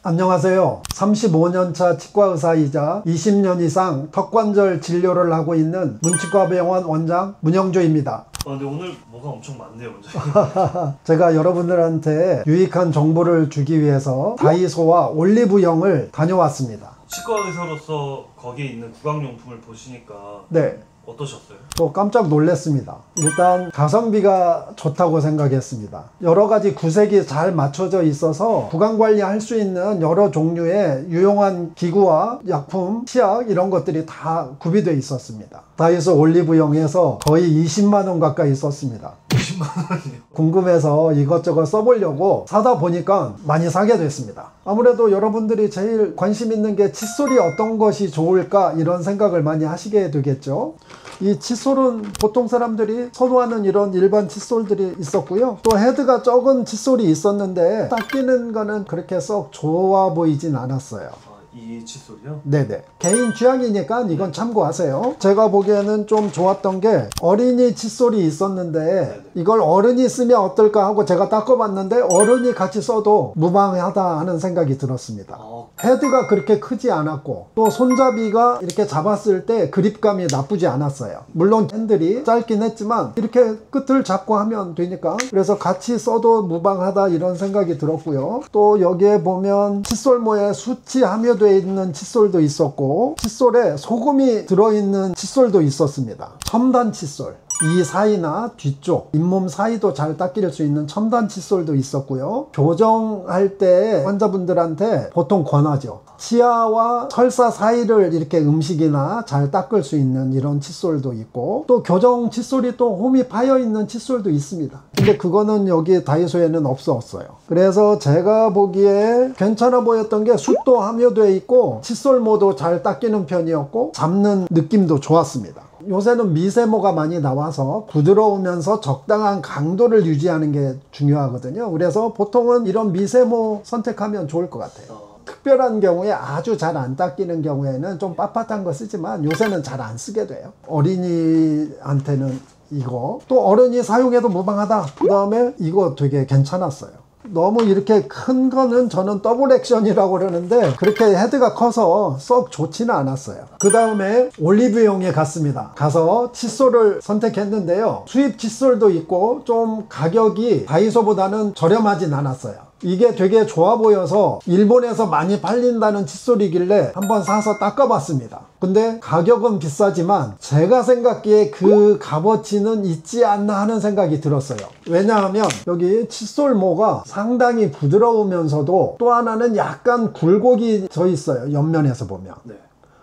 안녕하세요. 35년차 치과의사이자 20년 이상 턱관절 진료를 하고 있는 문치과병원 원장 문영조입니다. 근데 오늘 뭐가 엄청 많네요, 원장님. 제가 여러분들한테 유익한 정보를 주기 위해서 다이소와 올리브영을 다녀왔습니다. 치과 의사로서 거기에 있는 구강용품을 보시니까 네. 어떠셨어요? 또 깜짝 놀랐습니다. 일단 가성비가 좋다고 생각했습니다. 여러 가지 구색이 잘 맞춰져 있어서 구강관리할 수 있는 여러 종류의 유용한 기구와 약품, 치약 이런 것들이 다 구비되어 있었습니다. 다이소 올리브영에서 거의 20만 원 가까이 썼습니다. 20만 원이요? 궁금해서 이것저것 써보려고 사다 보니까 많이 사게 됐습니다. 아무래도 여러분들이 제일 관심 있는 게 칫솔이 어떤 것이 좋을까 이런 생각을 많이 하시게 되겠죠. 이 칫솔은 보통 사람들이 선호하는 이런 일반 칫솔들이 있었고요. 또 헤드가 적은 칫솔이 있었는데 닦이는 거는 그렇게 썩 좋아 보이진 않았어요. 이 칫솔이요? 네네. 개인 취향이니까 이건 참고하세요. 제가 보기에는 좀 좋았던 게 어린이 칫솔이 있었는데 이걸 어른이 쓰면 어떨까 하고 제가 닦아봤는데 어른이 같이 써도 무방하다 하는 생각이 들었습니다. 헤드가 그렇게 크지 않았고 또 손잡이가 이렇게 잡았을 때 그립감이 나쁘지 않았어요. 물론 핸들이 짧긴 했지만 이렇게 끝을 잡고 하면 되니까 그래서 같이 써도 무방하다 이런 생각이 들었고요. 또 여기에 보면 칫솔모에 수치 함유되어 있는 칫솔도 있었고 칫솔에 소금이 들어있는 칫솔도 있었습니다. 첨단 칫솔, 이 사이나 뒤쪽 잇몸 사이도 잘 닦일 수 있는 첨단 칫솔도 있었고요. 교정할 때 환자분들한테 보통 권하죠. 치아와 설사 사이를 이렇게 음식이나 잘 닦을 수 있는 이런 칫솔도 있고 또 교정 칫솔이 또 홈이 파여 있는 칫솔도 있습니다. 근데 그거는 여기 다이소에는 없었어요. 그래서 제가 보기에 괜찮아 보였던 게 숯도 함유되어 있고 칫솔모도 잘 닦이는 편이었고 잡는 느낌도 좋았습니다. 요새는 미세모가 많이 나와서 부드러우면서 적당한 강도를 유지하는 게 중요하거든요. 그래서 보통은 이런 미세모 선택하면 좋을 것 같아요. 특별한 경우에 아주 잘 안 닦이는 경우에는 좀 빳빳한 거 쓰지만 요새는 잘 안 쓰게 돼요. 어린이한테는 이거 또 어른이 사용해도 무방하다. 그 다음에 이거 되게 괜찮았어요. 너무 이렇게 큰 거는 저는 더블 액션이라고 그러는데 그렇게 헤드가 커서 썩 좋지는 않았어요. 그 다음에 올리브영에 갔습니다. 가서 칫솔을 선택했는데요. 수입 칫솔도 있고 좀 가격이 다이소보다는 저렴하진 않았어요. 이게 되게 좋아 보여서 일본에서 많이 팔린다는 칫솔이길래 한번 사서 닦아봤습니다. 근데 가격은 비싸지만 제가 생각기에 그 값어치는 있지 않나 하는 생각이 들었어요. 왜냐하면 여기 칫솔모가 상당히 부드러우면서도 또 하나는 약간 굴곡이 져 있어요. 옆면에서 보면.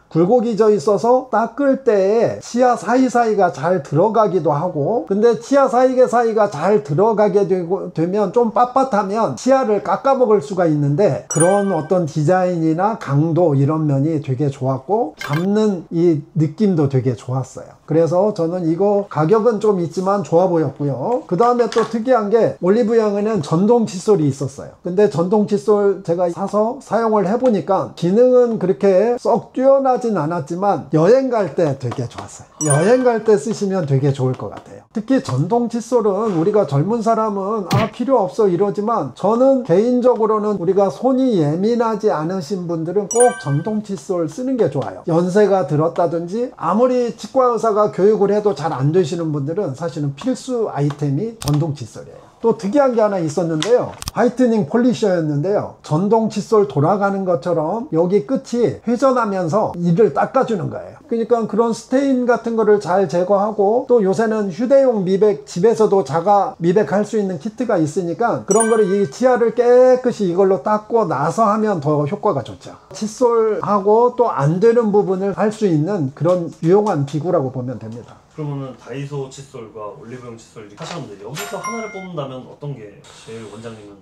굴곡이 져 있어서 닦을 때에 치아 사이사이가 잘 들어가기도 하고 근데 치아 사이가 잘 들어가게 되면 좀 빳빳하면 치아를 깎아먹을 수가 있는데 그런 어떤 디자인이나 강도 이런 면이 되게 좋았고 잡는 이 느낌도 되게 좋았어요. 그래서 저는 이거 가격은 좀 있지만 좋아 보였고요. 그 다음에 또 특이한 게 올리브영에는 전동 칫솔이 있었어요. 근데 전동 칫솔 제가 사서 사용을 해보니까 기능은 그렇게 썩 뛰어나진 않았지만 여행 갈 때 되게 좋았어요. 여행 갈 때 쓰시면 되게 좋을 것 같아요. 특히 전동 칫솔은 우리가 젊은 사람은 필요 없어 이러지만 저는 개인적으로는 우리가 손이 예민하지 않으신 분들은 꼭 전동 칫솔 쓰는 게 좋아요. 연세가 들었다든지 아무리 치과 의사가 교육을 해도 잘 안 되시는 분들은 사실은 필수 아이템이 전동 칫솔이에요. 또 특이한 게 하나 있었는데요. 화이트닝 폴리셔였는데요. 전동 칫솔 돌아가는 것처럼 여기 끝이 회전하면서 이를 닦아주는 거예요. 그러니까 그런 스테인 같은 거를 잘 제거하고 또 요새는 휴대용 미백 집에서도 자가 미백할 수 있는 키트가 있으니까 그런 거를 이 치아를 깨끗이 이걸로 닦고 나서 하면 더 효과가 좋죠. 칫솔하고 또 안 되는 부분을 할 수 있는 그런 유용한 기구라고 보면 됩니다. 그러면은 다이소 칫솔과 올리브영 칫솔 이렇게 하셨는데 여기서 하나를 뽑는다면 어떤 게 제일 원장님은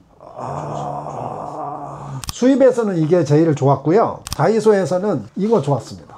수입에서는 이게 제일 좋았고요. 다이소에서는 이거 좋았습니다.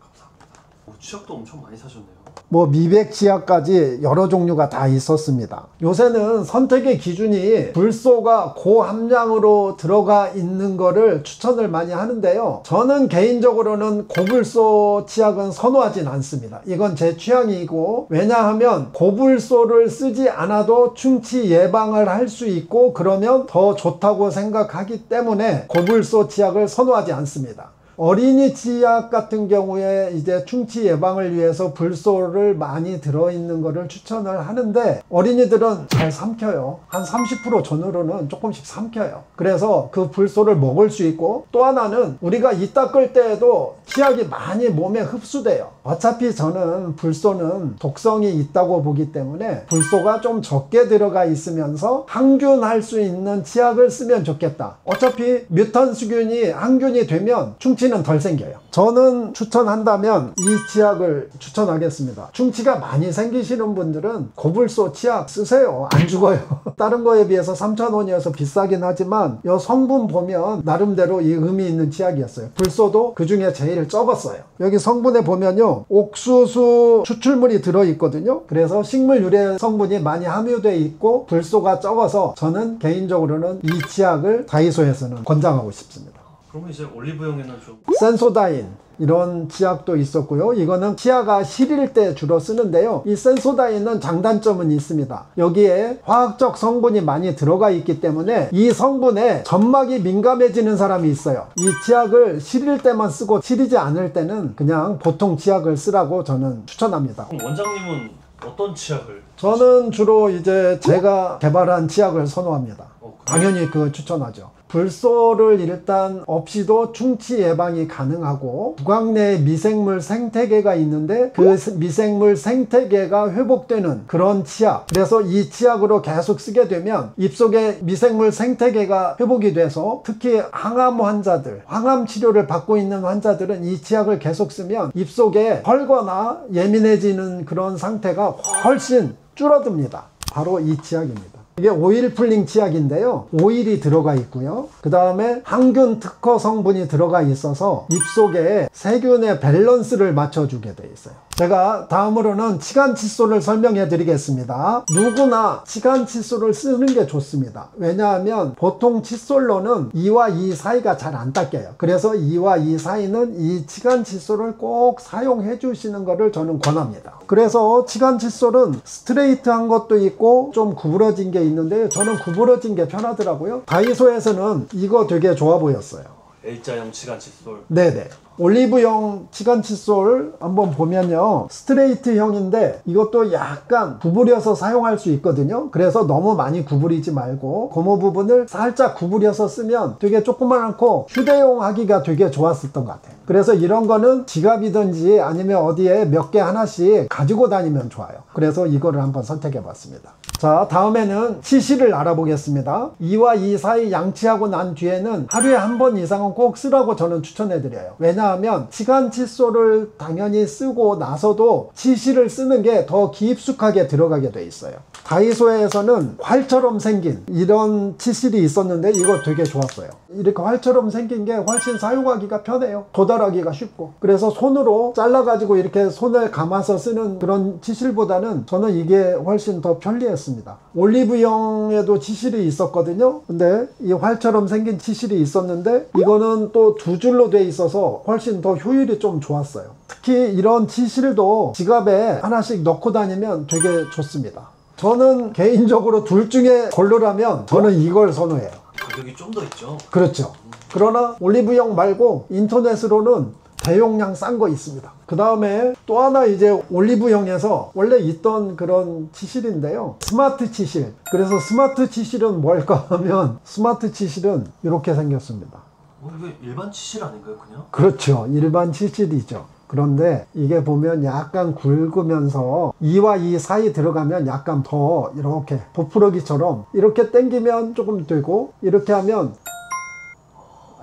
감사합니다. 치약도 엄청 많이 사셨네요. 뭐 미백 치약까지 여러 종류가 다 있었습니다. 요새는 선택의 기준이 불소가 고함량으로 들어가 있는 거를 추천을 많이 하는데요. 저는 개인적으로는 고불소 치약은 선호하진 않습니다. 이건 제 취향이고, 왜냐하면 고불소를 쓰지 않아도 충치 예방을 할 수 있고 그러면 더 좋다고 생각하기 때문에 고불소 치약을 선호하지 않습니다. 어린이 치약 같은 경우에 이제 충치 예방을 위해서 불소를 많이 들어있는 거를 추천을 하는데, 어린이들은 잘 삼켜요. 한 30% 전후로는 조금씩 삼켜요. 그래서 그 불소를 먹을 수 있고, 또 하나는 우리가 이 닦을 때에도 치약이 많이 몸에 흡수돼요. 어차피 저는 불소는 독성이 있다고 보기 때문에 불소가 좀 적게 들어가 있으면서 항균할 수 있는 치약을 쓰면 좋겠다. 어차피 뮤탄수균이 항균이 되면 충치는 덜 생겨요. 저는 추천한다면 이 치약을 추천하겠습니다. 충치가 많이 생기시는 분들은 고불소 치약 쓰세요. 안 죽어요. 다른 거에 비해서 3,000원이어서 비싸긴 하지만 이 성분 보면 나름대로 이 의미 있는 치약이었어요. 불소도 그 중에 제일 적었어요. 여기 성분에 보면요, 옥수수 추출물이 들어있거든요. 그래서 식물 유래 성분이 많이 함유되어 있고 불소가 적어서 저는 개인적으로는 이 치약을 다이소에서는 권장하고 싶습니다. 그러면 이제 올리브영에는 좀 센소다인 이런 치약도 있었고요. 이거는 치아가 시릴 때 주로 쓰는데요. 이 센소다인은 장단점은 있습니다. 여기에 화학적 성분이 많이 들어가 있기 때문에 이 성분에 점막이 민감해지는 사람이 있어요. 이 치약을 시릴 때만 쓰고 시리지 않을 때는 그냥 보통 치약을 쓰라고 저는 추천합니다. 그럼 원장님은 어떤 치약을? 저는 주로 이제 제가 개발한 치약을 선호합니다. 당연히 그걸 추천하죠. 불소를 일단 없이도 충치 예방이 가능하고, 구강 내에 미생물 생태계가 있는데 그 미생물 생태계가 회복되는 그런 치약, 그래서 이 치약으로 계속 쓰게 되면 입속에 미생물 생태계가 회복이 돼서 특히 항암 환자들, 항암 치료를 받고 있는 환자들은 이 치약을 계속 쓰면 입속에 헐거나 예민해지는 그런 상태가 훨씬 줄어듭니다. 바로 이 치약입니다. 이게 오일 풀링 치약인데요. 오일이 들어가 있고요. 그 다음에 항균 특허 성분이 들어가 있어서 입속에 세균의 밸런스를 맞춰주게 돼 있어요. 제가 다음으로는 치간 칫솔을 설명해 드리겠습니다. 누구나 치간 칫솔을 쓰는 게 좋습니다. 왜냐하면 보통 칫솔로는 이와 이 사이가 잘 안 닦여요. 그래서 이와 이 사이는 이 치간 칫솔을 꼭 사용해 주시는 것을 저는 권합니다. 그래서 치간 칫솔은 스트레이트한 것도 있고 좀 구부러진 게 있는데 저는 구부러진 게 편하더라고요. 다이소에서는 이거 되게 좋아 보였어요. L자형 치간 칫솔. 네네. 올리브영 치간 칫솔 한번 보면요, 스트레이트형인데 이것도 약간 구부려서 사용할 수 있거든요. 그래서 너무 많이 구부리지 말고 고무 부분을 살짝 구부려서 쓰면 되게 조그만하고 휴대용 하기가 되게 좋았었던 것 같아요. 그래서 이런 거는 지갑이든지 아니면 어디에 몇 개 하나씩 가지고 다니면 좋아요. 그래서 이거를 한번 선택해 봤습니다. 자, 다음에는 치실을 알아보겠습니다. 이와 이 사이 양치하고 난 뒤에는 하루에 한 번 이상은 꼭 쓰라고 저는 추천해 드려요. 왜냐하면 치간 칫솔을 당연히 쓰고 나서도 치실을 쓰는 게 더 깊숙하게 들어가게 돼 있어요. 다이소에서는 활처럼 생긴 이런 치실이 있었는데 이거 되게 좋았어요. 이렇게 활처럼 생긴 게 훨씬 사용하기가 편해요. 도달하기가 쉽고. 그래서 손으로 잘라가지고 이렇게 손을 감아서 쓰는 그런 치실보다는 저는 이게 훨씬 더 편리했습니다. 올리브영에도 치실이 있었거든요. 근데 이 활처럼 생긴 치실이 있었는데 이거는 또 두 줄로 돼 있어서 훨씬 더 효율이 좀 좋았어요. 특히 이런 치실도 지갑에 하나씩 넣고 다니면 되게 좋습니다. 저는 개인적으로 둘 중에 고르라면 저는 이걸 선호해요. 가격이 좀 더 있죠? 그렇죠. 그러나 올리브영 말고 인터넷으로는 대용량 싼 거 있습니다. 그 다음에 또 하나 이제 올리브영에서 원래 있던 그런 치실인데요. 스마트 치실. 그래서 스마트 치실은 뭘까 하면 스마트 치실은 이렇게 생겼습니다. 이게 일반 치실 아닌가요, 그냥? 그렇죠. 일반 치실이죠. 그런데 이게 보면 약간 굵으면서 이와 이 사이 들어가면 약간 더 이렇게 보풀어기처럼 이렇게 당기면 조금 되고 이렇게 하면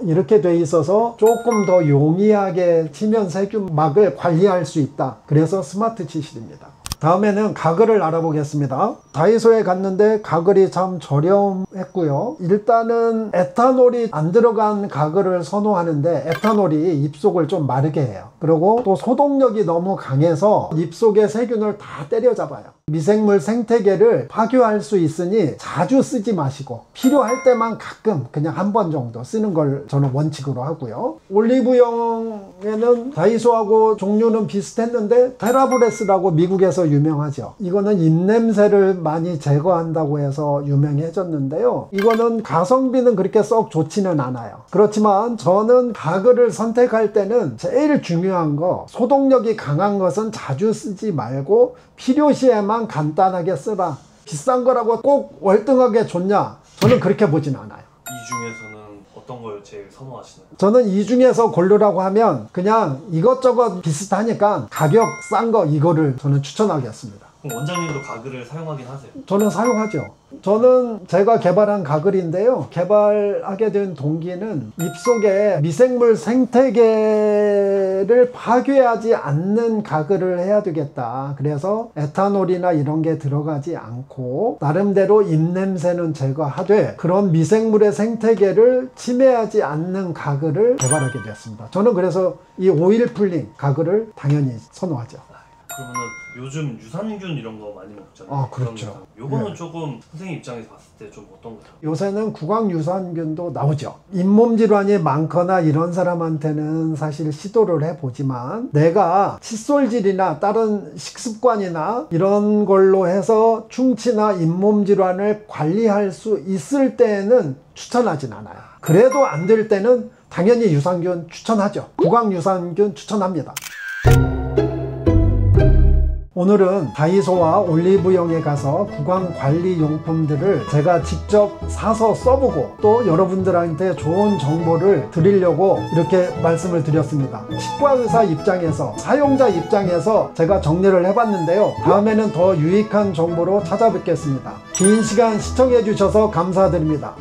이렇게 돼 있어서 조금 더 용이하게 치면 세균막을 관리할 수 있다. 그래서 스마트 치실입니다. 다음에는 가글을 알아보겠습니다. 다이소에 갔는데 가글이 참 저렴했고요. 일단은 에탄올이 안 들어간 가글을 선호하는데 에탄올이 입속을 좀 마르게 해요. 그리고 또 소독력이 너무 강해서 입속의 세균을 다 때려잡아요. 미생물 생태계를 파괴할 수 있으니 자주 쓰지 마시고 필요할 때만 가끔 그냥 한 번 정도 쓰는 걸 저는 원칙으로 하고요. 올리브영에는 다이소하고 종류는 비슷했는데 테라브레스라고 미국에서 유명하죠. 이거는 입냄새를 많이 제거한다고 해서 유명해졌는데요. 이거는 가성비는 그렇게 썩 좋지는 않아요. 그렇지만 저는 가글을 선택할 때는 제일 중요한 거, 소독력이 강한 것은 자주 쓰지 말고 필요시에만 간단하게 쓰라. 비싼 거라고 꼭 월등하게 좋냐? 저는 그렇게 보진 않아요. 이 중에서는 어떤 걸 제일 선호하시나요? 저는 이 중에서 고르라고 하면 그냥 이것저것 비슷하니까 가격 싼 거 이거를 저는 추천하겠습니다. 그럼 원장님도 가글을 사용하긴 하세요? 저는 사용하죠. 저는 제가 개발한 가글인데요. 개발하게 된 동기는 입속에 미생물 생태계를 파괴하지 않는 가글을 해야 되겠다. 그래서 에탄올이나 이런 게 들어가지 않고 나름대로 입냄새는 제거하되 그런 미생물의 생태계를 침해하지 않는 가글을 개발하게 되었습니다. 저는 그래서 이 오일 풀링 가글을 당연히 선호하죠. 그러면은 요즘 유산균 이런 거 많이 먹잖아요. 아, 그렇죠. 요거는 예. 조금 선생님 입장에서 봤을 때 좀 어떤 거죠? 요새는 구강유산균도 나오죠. 잇몸 질환이 많거나 이런 사람한테는 사실 시도를 해보지만 내가 칫솔질이나 다른 식습관이나 이런 걸로 해서 충치나 잇몸 질환을 관리할 수 있을 때에는 추천하진 않아요. 그래도 안 될 때는 당연히 유산균 추천하죠. 구강유산균 추천합니다. 오늘은 다이소와 올리브영에 가서 구강관리용품들을 제가 직접 사서 써보고 또 여러분들한테 좋은 정보를 드리려고 이렇게 말씀을 드렸습니다. 치과의사 입장에서, 사용자 입장에서 제가 정리를 해봤는데요. 다음에는 더 유익한 정보로 찾아뵙겠습니다. 긴 시간 시청해 주셔서 감사드립니다.